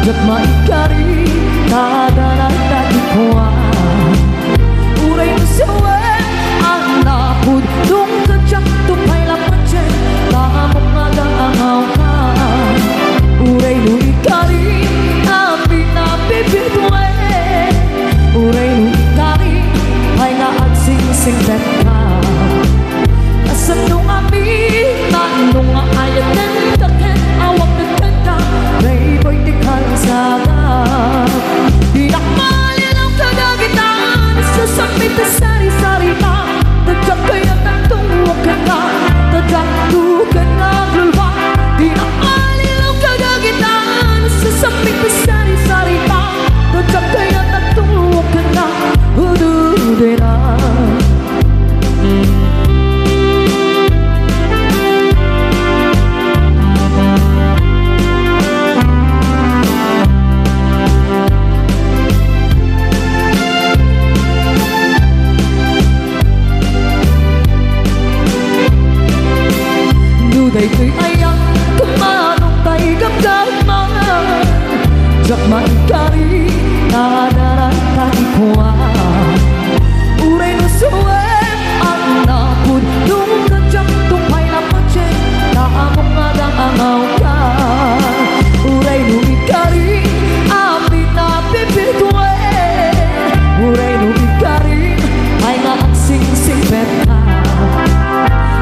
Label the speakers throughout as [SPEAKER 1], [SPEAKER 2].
[SPEAKER 1] Jagma ikari Kadana takikwa Uray nusawe Anapud Dung kajak tupay lapachen Tamong nagaangaw ka Uray nu ikari Api na bibidwe Uray nu ikari Ay nga at sing-sing ka Kasan nung amin Nung ayat ng taken Awak nagkan ka Playboy di Kalsada Di nakmalilaw kagagitan Sasambit na sari-sari ka Tadyak kaya nagtuwag ka ka Tadyak tugan naglulwa Di nakmalilaw kagagitan Sasambit na sari-sari ka Tadyak kaya nagtuwag ka ka Hudu-hudu na Duday ko'y ayang kumanong tayo gamgaman Jagma ikari Nadaran takikwa Uray nusuwem ang napud Nung kajak tupay na pachen Naamong nagaangaw ka Uray nu ikari Api na bibidwe Uray nu ikari Ay nga ang sing-sing ka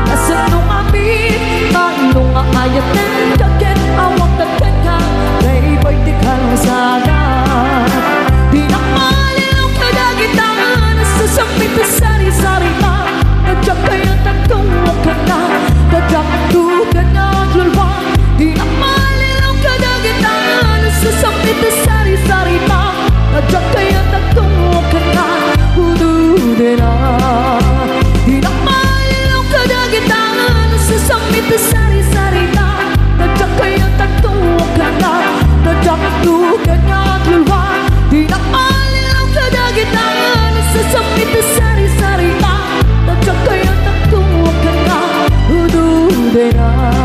[SPEAKER 1] Kasan nung amin Nung ayat ng kagen Awak nagkan ka Playboy di Kalsada Di nakmalilaw kagagitan Sasambit na sari-sari ka Tadyak kaya nagtuwag ka na Tadyak tugan naglulwa Di nakmalilaw kagagitan Sasambit na sari-sari ka Tadyak kaya nagtuwag ka na Hudu-hudu na Di nakmalilaw kagagitan Sasambit na sari-sari ka Tadyak kaya nagtuwag ka na Tadyak tugan naglulwa Di nakmalilaw kagagitan Sasambit na sari-sari ka Tadyak kaya nagtuwag ka na Hudu-hudu na